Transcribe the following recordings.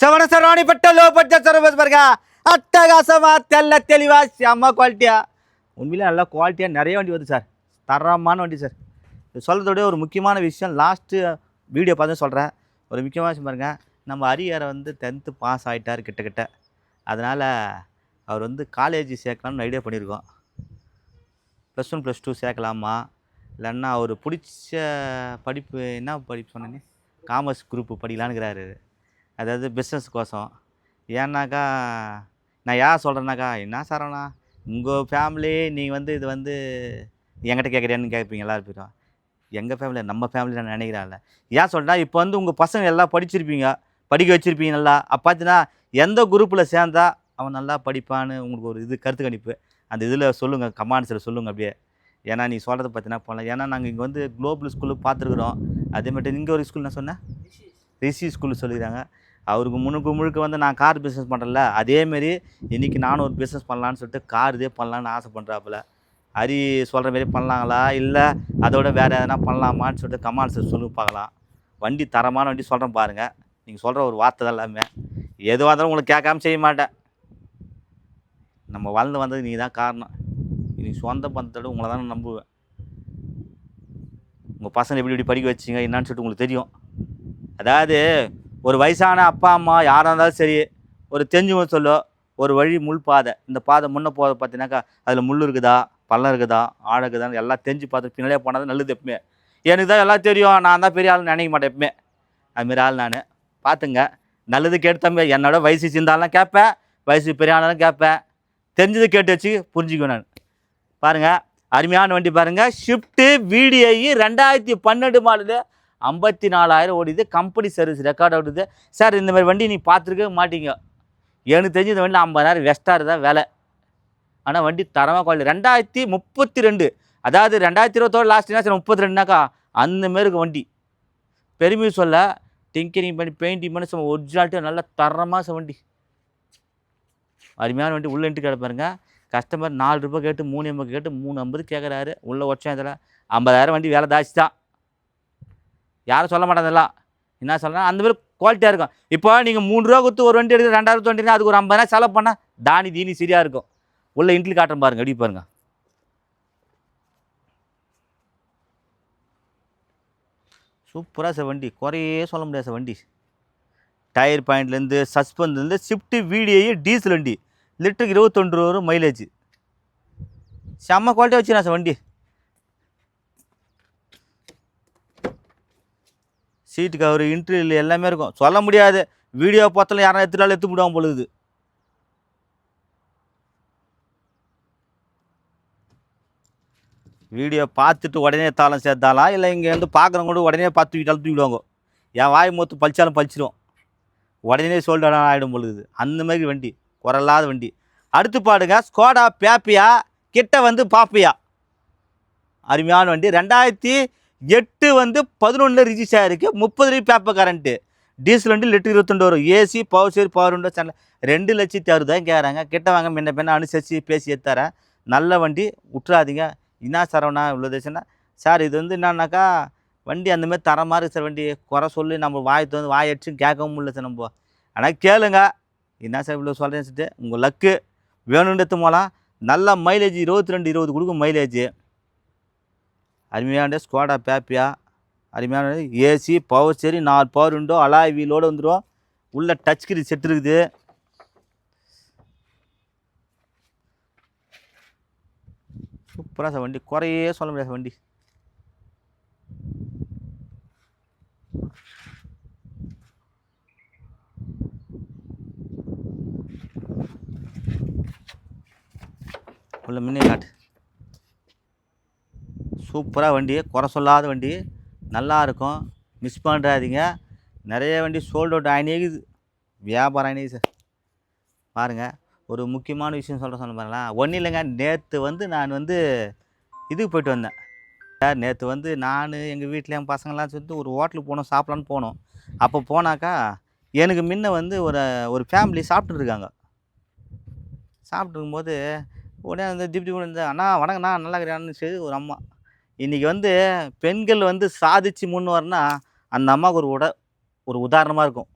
செவன சரவாணி பட்ட low budget service பாருங்க. அட்டகாசமா தெல்ல தெளிவா செம்ம குவாலிட்டியா. உண்மையிலே நல்லா குவாலிட்டியாக நிறைய வண்டி வருது சார். தரமான வண்டி சார். இது சொல்கிறதோட ஒரு முக்கியமான விஷயம் லாஸ்ட்டு வீடியோ பார்த்து சொல்கிறேன். ஒரு முக்கியமான விஷயம் பாருங்கள். நம்ம அரியரை வந்து 10th பாஸ் ஆகிட்டார் கிட்டக்கிட்ட. அதனால் அவர் வந்து காலேஜ் சேர்க்கலாம்னு ஐடியா பண்ணியிருக்கோம். +1 +2 சேர்க்கலாமா, இல்லைன்னா அவர் பிடிச்ச படிப்பு என்ன படிப்பு சொன்னேன்னு காமர்ஸ் குரூப்பு படிக்கலான்னுக்கிறாரு. அதாவது பிஸ்னஸ் கோசம். ஏன்னாக்கா நான் ஏன் சொல்கிறேன்னாக்கா, என்ன சாரண்ணா உங்கள் ஃபேமிலி நீங்கள் வந்து இது வந்து என்கிட்ட கேட்குறியான்னு கேட்பீங்க எல்லாரும் பேரும். எங்கள் ஃபேமிலி நம்ம ஃபேமிலி நான் நினைக்கிறான்ல. ஏன் சொல்கிறேன்னா, இப்போ வந்து உங்கள் பசங்க எல்லாம் படிச்சிருப்பீங்க, படிக்க வச்சுருப்பீங்க நல்லா. அப்போ பார்த்தீங்கன்னா எந்த குரூப்பில் சேர்ந்தா அவன் நல்லா படிப்பான்னு உங்களுக்கு ஒரு இது கருத்து கணிப்பு அந்த இதில் சொல்லுங்கள், கமெண்ட்ஸில் சொல்லுங்கள் அப்படியே. ஏன்னா நீ சொல்கிறத பார்த்தீங்கன்னா போகலாம். ஏன்னா நாங்கள் இங்கே வந்து குளோபல் ஸ்கூலு பார்த்துருக்குறோம். அதேமாதிரி இங்கே ஒரு ஸ்கூல் நான் சொன்னேன் ரிஷி ஸ்கூலு சொல்லிக்கிறாங்க. அவருக்கு முழுக்க வந்து நான் கார் பிஸ்னஸ் பண்ணுறேன்ல, அதேமாரி இன்றைக்கி நானும் ஒரு பிஸ்னஸ் பண்ணலான்னு சொல்லிட்டு கார் இதே பண்ணலான்னு ஆசை பண்ணுறாப்புல. ஹரி சொல்கிற மாரி பண்ணலாங்களா, இல்லை அதோட வேறு எதனா பண்ணலாமான்னு சொல்லிட்டு கமெண்ட்ஸில் சொல்லி பார்க்கலாம். வண்டி தரமான வண்டி சொல்கிறேன் பாருங்கள். நீங்கள் சொல்கிற ஒரு வார்த்தை தான் எல்லாமே. எதுவாக இருந்தாலும் உங்களுக்கு கேட்காம செய்ய மாட்டேன். நம்ம வளர்ந்து வந்தது நீங்கள் தான் காரணம். இன்றைக்கி சொந்த பந்தத்தோடு உங்களை தான் நம்புவேன். உங்கள் பசங்க எப்படி படிக்க வச்சிங்க என்னான்னு சொல்லிட்டு உங்களுக்கு தெரியும். அதாவது ஒரு வயசான அப்பா அம்மா யாராக இருந்தாலும் சரி, ஒரு தெரிஞ்சவங்க சொல்லோ, ஒரு வழி முள் பாதை, இந்த பாதை முன்னே போதை பார்த்தீங்கன்னாக்கா அதில் முள் இருக்குதா, பள்ளம் இருக்குதா, ஆழம் இருக்குதான்னு எல்லாம் தெரிஞ்சு பார்த்து பின்னாலே போனால் தான் நல்லது. எப்பவுமே எனக்கு தான் எல்லாம் தெரியும், நான் தான் பெரிய ஆள்னு நினைக்க மாட்டேன். எப்பவுமே அதுமாரி ஆள் நான். பார்த்துங்க, நல்லது கேட்டு தம்பி. என்னோட வயசு சிந்தாலும் கேட்பேன், வயசு பெரிய ஆனாலும் கேட்பேன். தெரிஞ்சது கேட்டு வச்சு புரிஞ்சுக்குவேன் நான். பாருங்கள், அருமையான வண்டி பாருங்கள். ஷிஃப்ட்டு VDI 2012 மாடலு, 54,000 ஓடிது. கம்பெனி சர்வீஸ் ரெக்கார்ட் ஓடுது சார். இந்த மாதிரி வண்டி நீ பார்த்துருக்க மாட்டீங்க. எனக்கு தெரிஞ்ச இந்த வண்டி 50,000 வெஸ்டார் தான் வேலை. ஆனால் வண்டி தரமாக குவாலிட்டி. 2032, அதாவது 2021 லாஸ்ட் என்ன சார் 32னாக்கா அந்தமாரி இருக்கும் வண்டி. பெருமை சொல்ல, டிங்கரிங் பண்ணி பெயிண்டிங் பண்ணி சும்மா ஒரிஜினாலிட்டியாக நல்லா தரமாக வண்டி. அருமையான வண்டி. உள்ள இன்ட்டு கிடப்பாருங்க. கஸ்டமர் 4 ரூபாய் கேட்டு 3 கேட்டு 350 கேட்குறாரு. உள்ள ஒச்சம் இதில் 50,000 வண்டி வேலை தாச்சு தான். யாரும் சொல்ல மாட்டாங்கலாம். என்ன சொல்கிறேன், அந்தமாதிரி குவாலிட்டியாக இருக்கும். இப்போ நீங்கள் 3 ரூபா கொடுத்து ஒரு வண்டி எடுத்து 2000 வண்டினா அதுக்கு ஒரு 50,000 செலவு பண்ணால் தானி தீனி சரியாக இருக்கும். உள்ள இன்ட்லி காட்டுறேன் பாருங்கள், எப்படி பாருங்கள். சூப்பராக சார் வண்டி, குறையே சொல்ல முடியாது சார் வண்டி. டயர் பாயிண்ட்லேருந்து சஸ்பென்லேருந்து ஷிஃப்ட்டு VDI டீசல் வண்டி. லிட்டருக்கு 21 வரும் மைலேஜ். செம்ம குவாலிட்டியாக வச்சுருந்தேன் சார் வண்டி. சீட்டு கவர், இன்ட்ரில் எல்லாமே இருக்கும். சொல்ல முடியாது, வீடியோ பார்த்தாலும் யாரும் எடுத்துட்டாலும் எடுத்து விடுவாங்க பொழுது. வீடியோ பார்த்துட்டு உடனே தாளம் சேர்த்தாலாம், இல்லை இங்கே வந்து பார்க்குறவங்க கூட உடனே பார்த்து தூக்கிட்டாலும் தூக்கிடுவாங்க. என் வாய் மூத்து பழிச்சாலும் பழிச்சிடும். உடனே சோல்டு ஆகிடும் பொழுது. அந்தமாதிரி வண்டி, குரலாத வண்டி. அடுத்து பாடுங்க, ஸ்கோடா பேப்பியா கிட்ட வந்து பாப்பியா. அருமையான வண்டி. 2008 வந்து 11 ரிஜிஸ்டர் ஆகிருக்கு. 30 பேப்பர் கரண்ட்டு. டீசல் வண்டி லிட்டர் 22 வரும். AC power steering power window channel. 2,60,000 கேட்குறாங்க. கிட்ட வாங்க, முன்ன பின்ன அனுசரித்து பேசி எடுத்துறேன். நல்ல வண்டி, விட்டுறாதீங்க. என்ன சரவணா இவ்வளோ தேசம்னா சார், இது வந்து என்னன்னாக்கா வண்டி அந்தமாதிரி தரமாக இருக்குது சார். வண்டி குறை சொல்லி நம்ம வாயத்து வந்து வாய் அடிச்சு கேட்கவும் முடியல சார் நம்ம. ஆனால் கேளுங்க, என்ன சார் இவ்வளோ சொல்கிறேன்னு சொல்லிட்டு உங்கள் லக்கு வேணும்னு எடுத்து போகலாம். நல்ல மைலேஜ் 22-20 கொடுக்கும் மைலேஜ். அருமையான ஸ்கோடா பேப்பியா. அருமையான AC power steering 4 power window alloy வீலோடு வந்துடும். உள்ள டச் ஸ்க்ரீன் செட் இருக்குது. சூப்பராக சார் வண்டி, குறையே சொல்ல முடியாது சார் வண்டி. உள்ள முன்னே காட்டு. சூப்பராக வண்டி, குறை சொல்லாத வண்டி, நல்லா இருக்கும். மிஸ் பண்ணுறாதீங்க. நிறைய வண்டி சோல்ட் அவுட் ஆகினேக்குது, வியாபாரம் ஆகினேக்குது சார். பாருங்கள், ஒரு முக்கியமான விஷயம் சொல்ல பாருங்களேன். ஒன்றும் இல்லைங்க, நேற்று வந்து நான் வந்து இதுக்கு போய்ட்டு வந்தேன் சார். நேற்று வந்து நான் எங்கள் வீட்டில் என் பசங்களாம் சொல்லிட்டு ஒரு ஹோட்டலுக்கு போனோம், சாப்பிட்லான்னு போனோம். அப்போ போனாக்கா எனக்கு முன்ன வந்து ஒரு ஃபேமிலி சாப்பிட்டுருக்காங்க. சாப்பிட்டுருக்கும்போது உடனே வந்து திப்தி வந்து அண்ணா வணக்கண்ணா நல்லா இருக்கிறான்னு சரி ஒரு அம்மா. இன்றைக்கி வந்து பெண்கள் வந்து சாதித்து முன் வரனா அந்த அம்மாவுக்கு ஒரு உதாரணமாக இருக்கும்.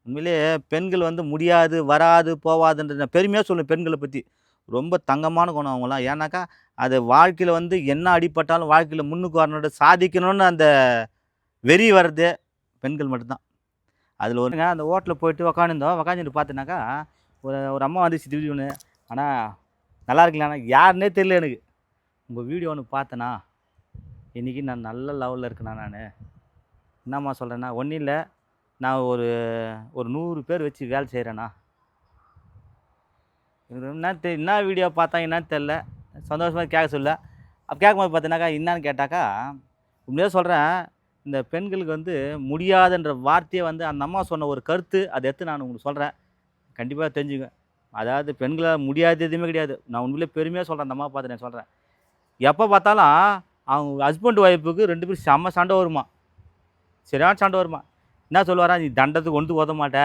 உண்மையிலேயே பெண்கள் வந்து முடியாது, வராது, போவாதுன்ற நான் பெருமையாக சொல்லுவேன் பெண்கள பத்தி. ரொம்ப தங்கமான குணம் அவங்கலாம். ஏன்னாக்கா, அது வாழ்க்கையில வந்து என்ன அடிபட்டாலும் வாழ்க்கையில முன்னுக்கு வரணும்னு சாதிக்கணும்னு அந்த வெறி வர்றதே பெண்கள் மட்டும் தான். அதில ஒருங்க அந்த ஹோட்டல்ல போயிட்டு உக்காந்துருந்தோம். உக்காந்துட்டு பார்த்தீங்கன்னாக்கா, ஒரு ஒரு அம்மா வந்துச்சு திடீர்னு. "அண்ணா நல்லா இருக்கீங்களாண்ணா?" யாருன்னே தெரியல எனக்கு. "உங்க வீடியோ ஒண்ணு பார்த்தேண்ணா. இன்னைக்கு நான் நல்ல லெவல்ல இருக்கேண்ணா நானு." "என்னம்மா சொல்றேன்னா?" "ஒண்ணும் இல்ல. நான் ஒரு ஒரு 100 பேர் வச்சு வேலை செய்றேண்ணா." எனக்கு என்ன வீடியோ பார்த்தா என்னன்னு தெரியல. சந்தோஷமா கேட்க சொல்ல. அப்ப கேட்கும்போது பார்த்தீங்கன்னாக்கா, என்னான்னு கேட்டாக்கா, உண்மையா சொல்றேன். இந்த பெண்களுக்கு வந்து முடியாதுன்ற வார்த்தையே வந்து அந்த அம்மா சொன்ன ஒரு கருத்து, அத எடுத்து நான் உங்களுக்கு சொல்றேன். கண்டிப்பா தெரிஞ்சுக்கங்க. அதாவது பெண்களால முடியாதது எதுவுமே கிடையாது. நான் உண்மையிலே பெருமையா சொல்றேன். அந்த அம்மாவ பார்த்து நான் சொல்றேன். எப்ப பார்த்தாலும் அவங்க ஹஸ்பண்ட் ஒய்ஃப்‌க்கு 2 பேரும் செம்ம சண்டை வருமா. சரியான சண்டை வருமா. என்ன சொல்லுவாராம், "நீ தண்டத்துக்கு ஒண்ணுத்துக்கு உத மாட்ட.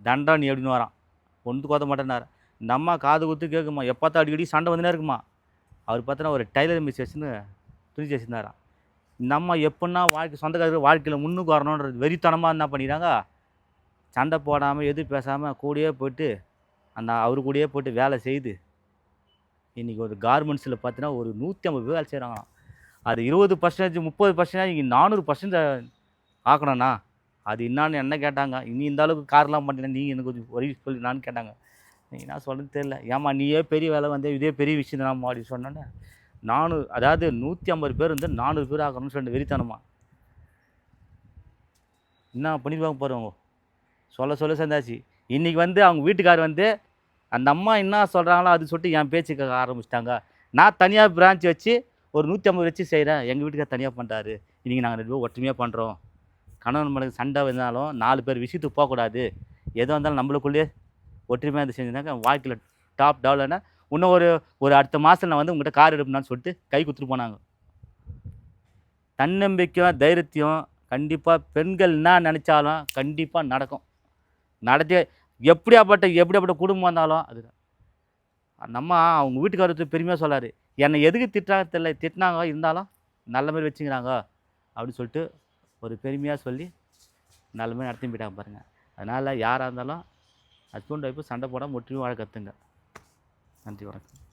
தண்டம் நீ" அப்படின்னுவாராம். "ஒண்ணுத்துக்கு உத மாட்டேன்னாரு." இந்த அம்மா காது குடுத்து கேட்குமா. எப்ப பார்த்தாலும் அடிக்கடி சண்டை வந்துன்னே இருக்குமா. அவர் பார்த்தோன்னா ஒரு டெய்லர் மிஸ் வச்சுன்னு துணி தச்சிருந்தாராம். இந்த அம்மா எப்புட்னா சொந்தக்காரங்க வாழ்க்கையில முன்னுக்கு வரணுன்றது வெறித்தனமா என்ன பண்ணிக்கிறாங்க, சண்டை போடாம, எதுவும் பேசாம கூடயே போயிட்டு, அவரு கூடயே போயிட்டு வேலை செய்து, இன்னைக்கு ஒரு கார்மெண்ட்ஸில பார்த்தீங்கன்னா, ஒரு 150 பேர் வேலை செய்றாங்களாம். அது 20% 30% இங்க 400% ஆக்கணும்ண்ணா. அது என்னான்னு என்ன கேட்டாங்க. "நீ இந்த அளவுக்கு கார்லாம் பண்றீன்னா, நீ எனக்கு கொஞ்சம் வழி சொல்லுண்ணான்னு" கேட்டாங்க. எனக்கு என்ன சொல்றதுன்னு தெரியல. "ஏம்மா நீயே பெரிய வேலை வந்து இதே பெரிய விஷயம் தானம்மா" அப்படின்னு சொன்னோன்னே, 400 அதாவது 150 பேர் வந்து 400 பேர் ஆக்கணும்னு சொல்லிட்டு வெறித்தனமா. என்ன பண்ணிருப்பாங்க பாரு அவங்க. சொல்ல சொல்ல சேர்ந்தாச்சு. இன்னைக்கு வந்து அவங்க வீட்டுக்காரர் வந்து, அந்த அம்மா என்ன சொல்றாங்களோ அது சொல்லிட்டு என் பேச்சு கேட்க ஆரம்பிச்சுட்டாங்க. நான் தனியா பிரான்ச் வச்சு ஒரு 150 வச்சு செய்றேன். எங்க வீட்டுக்காரர் தனியா பண்றாரு. இன்னைக்கு நாங்க 2 பேரும் ஒற்றுமையா பண்றோம். கணவன் மனைவி சண்டை வந்தாலும் 4 பேர் விஷயத்துக்கு போக்கூடாது. எதுவா இருந்தாலும் நம்மளுக்குள்ளேயே ஒற்றுமையா இருந்து செஞ்சோம்னாக்கா வாழ்க்கையில டாப் டெவலப்னா இன்னும் ஒரு ஒரு அடுத்த மாசம் நான் வந்து உங்ககிட்ட கார் எடுப்பேனான்னு சொல்லிட்டு கை குடுத்துட்டு போனாங்க. தன்னம்பிக்கையும், தைரியத்தையும் கண்டிப்பா பெண்கள் என்ன நெனைச்சாலும் கண்டிப்பா நடக்கும். நடந்தே எப்படியாப்பட்ட குடும்பம் இருந்தாலும் அது அந்த அம்மா அவங்க வீட்டுக்காரர் பெருமையா சொன்னாரு. "என்னை எதுக்கு திட்டுறாங்கன்னு தெரியல. திட்டுனாங்க இருந்தாலும் நல்ல மாரி வச்சுக்கிறாங்க." அப்படின்னு சொல்லிட்டு ஒரு பெருமையா சொல்லி நல்ல மாரி நடத்தின்னு போயிட்டாங்க பாருங்க. அதனால யாரா இருந்தாலும் ஹஸ்பண்ட் ஒய்ஃப் சண்டை போடாம ஒற்றுமையா வாழ கத்துங்க. நன்றி வணக்கம்.